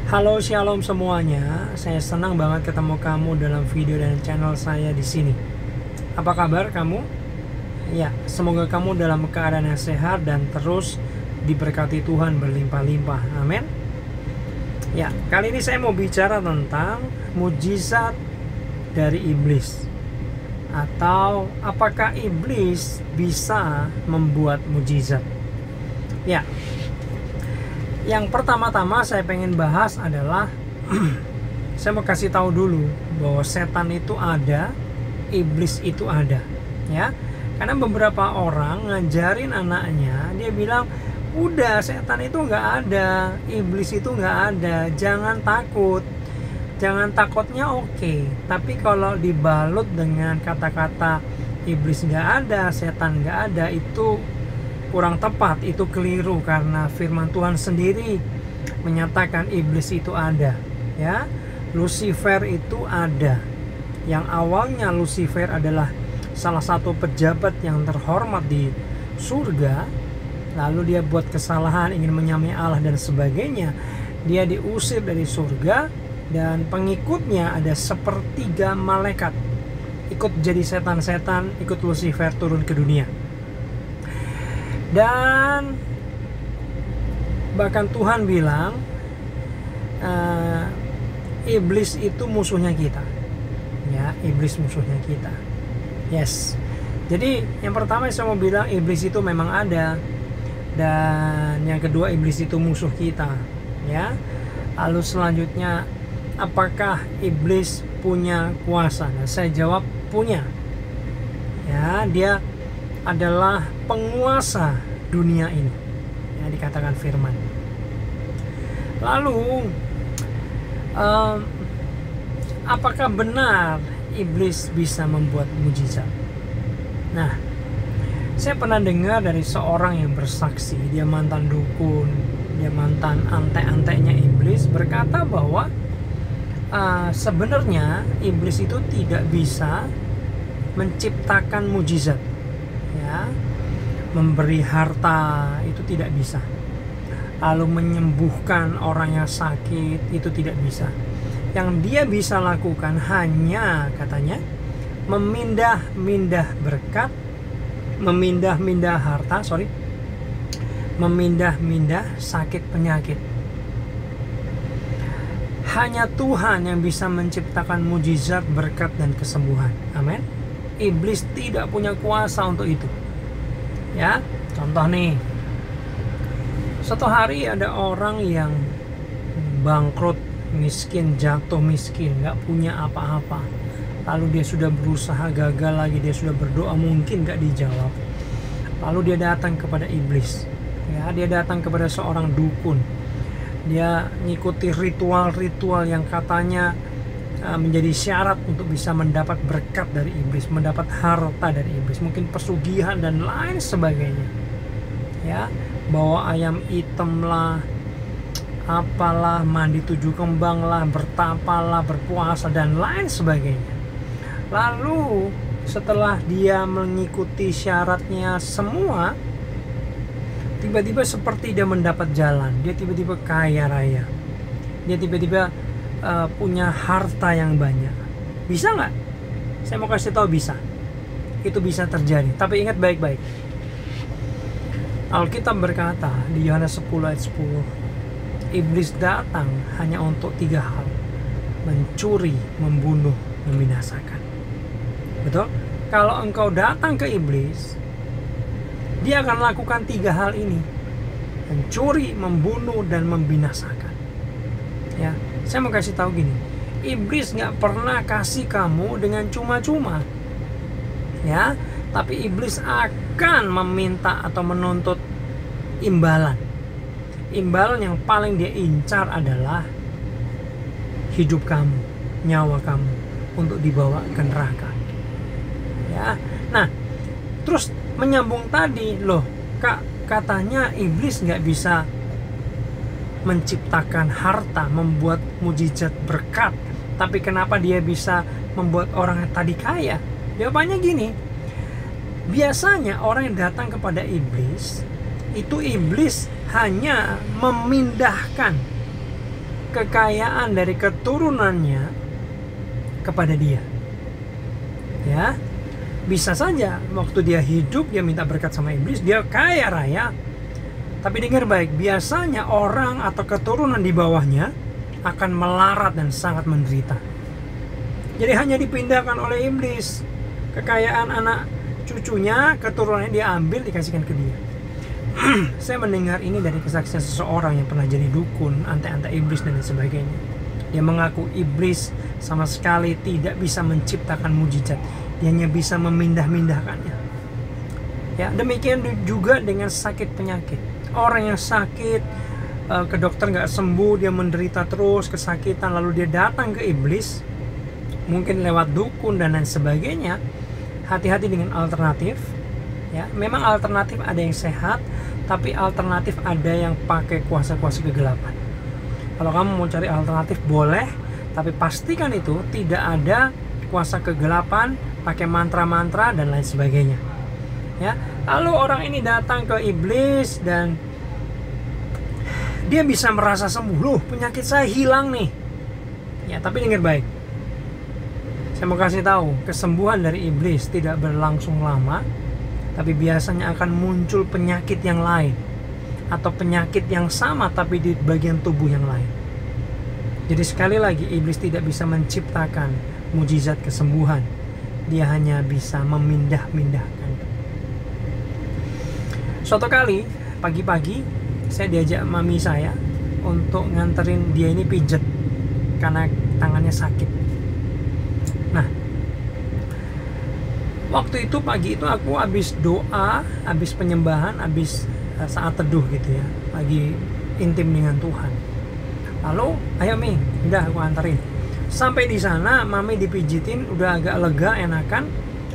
Halo Shalom semuanya, saya senang banget ketemu kamu dalam video dan channel saya di sini. Apa kabar kamu? Ya, semoga kamu dalam keadaan yang sehat dan terus diberkati Tuhan berlimpah-limpah. Amin. Ya, kali ini saya mau bicara tentang mujizat dari iblis. Atau apakah iblis bisa membuat mujizat? Ya. Yang pertama-tama saya pengen bahas adalah saya mau kasih tahu dulu bahwa setan itu ada, iblis itu ada, ya. Karena beberapa orang ngajarin anaknya, dia bilang, udah setan itu nggak ada, iblis itu nggak ada, jangan takut. Jangan takutnya oke, tapi kalau dibalut dengan kata-kata iblis nggak ada, setan nggak ada, itu kurang tepat, itu keliru, karena firman Tuhan sendiri menyatakan iblis itu ada, ya. Lucifer itu ada. Yang awalnya Lucifer adalah salah satu pejabat yang terhormat di surga, lalu dia buat kesalahan, ingin menyamai Allah dan sebagainya. Dia diusir dari surga dan pengikutnya ada sepertiga malaikat ikut jadi setan-setan, ikut Lucifer turun ke dunia. Dan bahkan Tuhan bilang iblis itu musuhnya kita, ya. Iblis musuhnya kita, yes. Jadi yang pertama saya mau bilang, iblis itu memang ada. Dan yang kedua, iblis itu musuh kita, ya. Lalu selanjutnya, apakah iblis punya kuasa? Nah, saya jawab punya, ya. Dia adalah penguasa dunia ini, ya, dikatakan firman. Lalu apakah benar iblis bisa membuat mujizat? Nah, saya pernah dengar dari seorang yang bersaksi, dia mantan dukun, dia mantan antek-anteknya iblis, berkata bahwa sebenarnya iblis itu tidak bisa menciptakan mujizat, ya. Memberi harta itu tidak bisa, lalu menyembuhkan orang yang sakit itu tidak bisa. Yang dia bisa lakukan hanya, katanya, memindah-mindah berkat, memindah-mindah harta, memindah-mindah sakit penyakit. Hanya Tuhan yang bisa menciptakan mujizat, berkat, dan kesembuhan. Amin. Iblis tidak punya kuasa untuk itu, ya. Contoh nih, suatu hari ada orang yang bangkrut, miskin, jatuh miskin, nggak punya apa-apa. Lalu dia sudah berusaha, gagal lagi, dia sudah berdoa, mungkin nggak dijawab. Lalu dia datang kepada iblis, ya. Dia datang kepada seorang dukun. Dia ngikuti ritual-ritual yang katanya menjadi syarat untuk bisa mendapat berkat dari iblis, mendapat harta dari iblis, mungkin pesugihan dan lain sebagainya, ya. Bawa ayam hitam lah, apalah, mandi 7 kembang lah, bertapalah, berpuasa dan lain sebagainya. Lalu setelah dia mengikuti syaratnya semua, tiba-tiba seperti dia mendapat jalan, dia tiba-tiba kaya raya, dia tiba-tiba punya harta yang banyak. Bisa nggak? Saya mau kasih tahu, bisa. Itu bisa terjadi. Tapi ingat baik-baik, Alkitab berkata di Yohanes 10 ayat 10, iblis datang hanya untuk 3 hal: mencuri, membunuh, membinasakan. Betul? Kalau engkau datang ke iblis, dia akan lakukan 3 hal ini: mencuri, membunuh, dan membinasakan, ya. Saya mau kasih tahu gini, iblis nggak pernah kasih kamu dengan cuma-cuma, ya. Tapi iblis akan meminta atau menuntut imbalan. Imbalan yang paling dia incar adalah hidup kamu, nyawa kamu, untuk dibawa ke neraka, ya. Nah, terus menyambung tadi, loh kak, katanya iblis nggak bisa menciptakan harta, membuat mujizat, berkat, tapi kenapa dia bisa membuat orang yang tadi kaya? Jawabannya gini, biasanya orang yang datang kepada iblis, itu iblis hanya memindahkan kekayaan dari keturunannya kepada dia. Ya, bisa saja waktu dia hidup dia minta berkat sama iblis, dia kaya raya. Tapi dengar baik, biasanya orang atau keturunan di bawahnya akan melarat dan sangat menderita. Jadi hanya dipindahkan oleh iblis. Kekayaan anak cucunya, keturunannya diambil, dikasihkan ke dia. Saya mendengar ini dari kesaksian seseorang yang pernah jadi dukun, antek-antek iblis dan sebagainya. Dia mengaku iblis sama sekali tidak bisa menciptakan mujizat, dia hanya bisa memindah-mindahkannya. Ya, demikian juga dengan sakit penyakit. Orang yang sakit ke dokter nggak sembuh, dia menderita terus kesakitan, lalu dia datang ke iblis, mungkin lewat dukun dan lain sebagainya. Hati-hati dengan alternatif. Ya, memang alternatif ada yang sehat, tapi alternatif ada yang pakai kuasa-kuasa kegelapan. Kalau kamu mau cari alternatif boleh, tapi pastikan itu tidak ada kuasa kegelapan, pakai mantra-mantra dan lain sebagainya. Ya, lalu orang ini datang ke iblis dan dia bisa merasa sembuh. Loh, penyakit saya hilang nih. Ya, tapi dengar baik. Saya mau kasih tahu, kesembuhan dari iblis tidak berlangsung lama, tapi biasanya akan muncul penyakit yang lain atau penyakit yang sama tapi di bagian tubuh yang lain. Jadi sekali lagi, iblis tidak bisa menciptakan mujizat kesembuhan. Dia hanya bisa memindah-mindahkan. Suatu kali pagi-pagi saya diajak mami saya untuk nganterin dia ini pijet karena tangannya sakit. Nah, waktu itu pagi itu aku habis doa, habis penyembahan, habis saat teduh gitu ya, lagi intim dengan Tuhan. Lalu, ayo Mi, udah aku anterin. Sampai di sana, mami dipijitin, udah agak lega, enakan.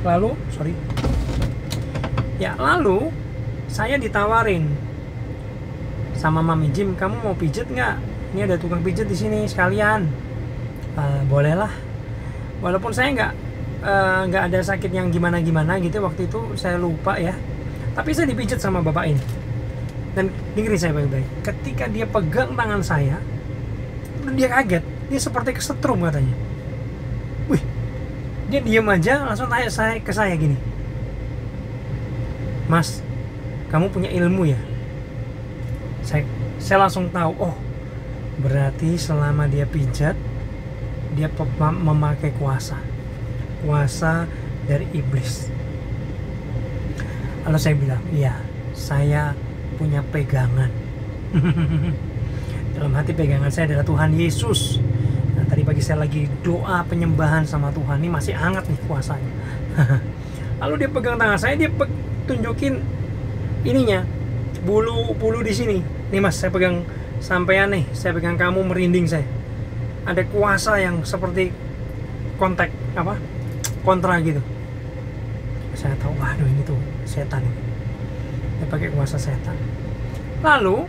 Lalu, lalu saya ditawarin sama Mami, Jim, kamu mau pijet nggak? Ini ada tukang pijet di sini sekalian. Bolehlah. Walaupun saya nggak ada sakit yang gimana gitu waktu itu, saya lupa ya. Tapi saya dipijet sama bapak ini. Dan dengerin saya baik-baik. Ketika dia pegang tangan saya, dia kaget. Dia seperti kesetrum katanya. Wih, dia diam aja, langsung tanya ke saya gini. Mas, kamu punya ilmu ya? Saya langsung tahu, oh berarti selama dia pijat, dia memakai kuasa dari iblis. Lalu saya bilang, iya, saya punya pegangan. Dalam hati pegangan saya adalah Tuhan Yesus. Nah, tadi pagi saya lagi doa penyembahan sama Tuhan, ini masih hangat nih kuasanya. Lalu dia pegang tangan saya, dia tunjukin ininya, bulu di sini. Nih Mas, saya pegang sampean nih, saya pegang kamu, merinding saya. Ada kuasa yang seperti kontra gitu. Saya tahu, waduh ini tuh setan. Dia pakai kuasa setan. Lalu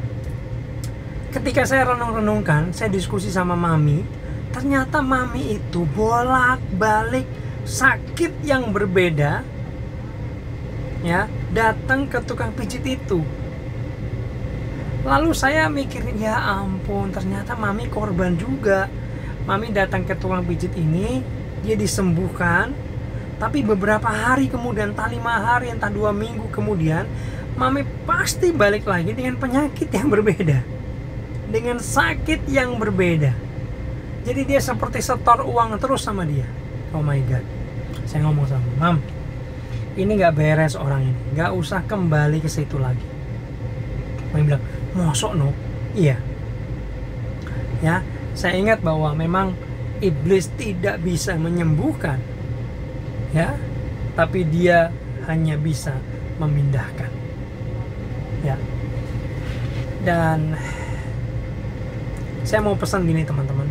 ketika saya renung-renungkan, saya diskusi sama Mami, ternyata Mami itu bolak-balik sakit yang berbeda ya, datang ke tukang pijit itu. Lalu saya mikirin, ya ampun, ternyata Mami korban juga. Mami datang ke tukang pijit ini, dia disembuhkan, tapi beberapa hari kemudian, entah 5 hari, entah 2 minggu kemudian, Mami pasti balik lagi dengan penyakit yang berbeda, dengan sakit yang berbeda. Jadi dia seperti setor uang terus sama dia. Oh my God. Saya ngomong sama Mam, ini gak beres orang ini, gak usah kembali ke situ lagi. Mami bilang, mosok no? Iya. Ya, saya ingat bahwa memang iblis tidak bisa menyembuhkan, ya, tapi dia hanya bisa memindahkan. Ya. Dan saya mau pesan gini teman-teman,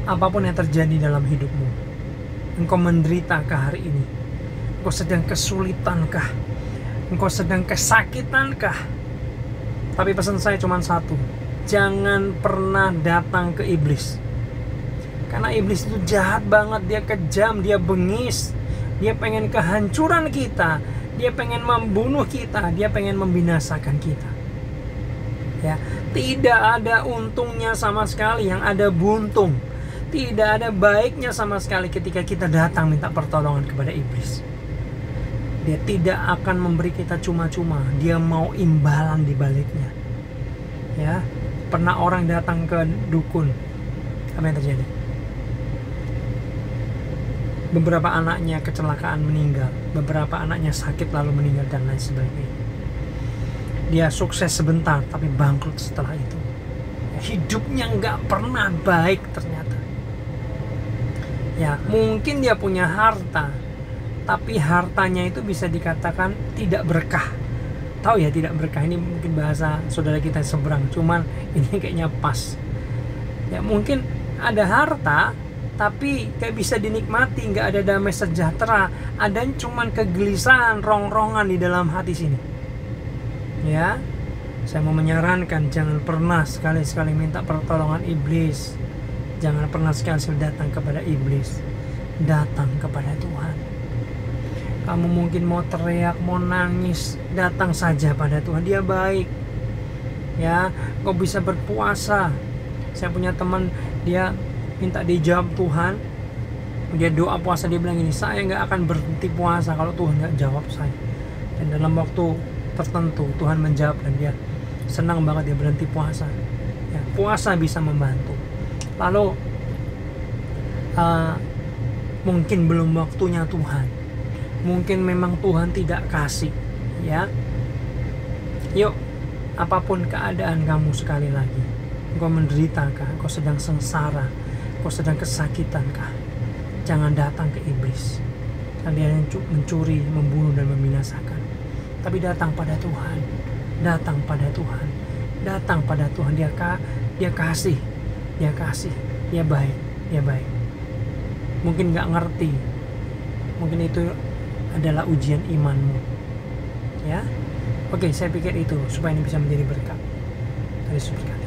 apapun yang terjadi dalam hidupmu, engkau menderitakah hari ini, engkau sedang kesulitankah, engkau sedang kesakitankah, tapi pesan saya cuma satu, jangan pernah datang ke iblis. Karena iblis itu jahat banget, dia kejam, dia bengis, dia pengen kehancuran kita, dia pengen membunuh kita, dia pengen membinasakan kita. Ya, Tidak ada untungnya sama sekali, yang ada buntung. Tidak ada baiknya sama sekali ketika kita datang minta pertolongan kepada iblis. Dia tidak akan memberi kita cuma-cuma, dia mau imbalan di baliknya. Ya, pernah orang datang ke dukun, apa yang terjadi? Beberapa anaknya kecelakaan meninggal, beberapa anaknya sakit lalu meninggal dan lain sebagainya. Dia sukses sebentar tapi bangkrut setelah itu. Hidupnya nggak pernah baik ternyata. Ya, mungkin dia punya harta, tapi hartanya itu bisa dikatakan tidak berkah. Tahu ya, tidak berkah ini mungkin bahasa saudara kita seberang, cuman ini kayaknya pas. Ya, mungkin ada harta tapi gak bisa dinikmati, gak ada damai sejahtera, ada cuman kegelisahan, rongrongan di dalam hati sini. Ya, saya mau menyarankan jangan pernah sekali-sekali minta pertolongan iblis. Jangan pernah sekali-sekali datang kepada iblis. Datang kepada Tuhan. Kamu mungkin mau teriak, mau nangis, datang saja pada Tuhan. Dia baik. Ya, kau bisa berpuasa. Saya punya teman, dia minta dijawab Tuhan. Dia doa puasa, dia bilang ini, saya nggak akan berhenti puasa kalau Tuhan nggak jawab saya. Dan dalam waktu tertentu Tuhan menjawab dan dia senang banget, dia berhenti puasa. Ya, puasa bisa membantu. Lalu mungkin belum waktunya Tuhan, mungkin memang Tuhan tidak kasih. Ya, yuk, apapun keadaan kamu, sekali lagi, engkau menderitakah, engkau sedang sengsara, engkau sedang kesakitankah, jangan datang ke iblis. Dia mencuri, membunuh dan membinasakan. Tapi datang pada Tuhan, datang pada Tuhan, datang pada Tuhan. Dia kasih, dia baik, dia baik. Mungkin nggak ngerti, mungkin itu adalah ujian imanmu. Ya, oke, saya pikir itu supaya ini bisa menjadi berkat. Terus berkat.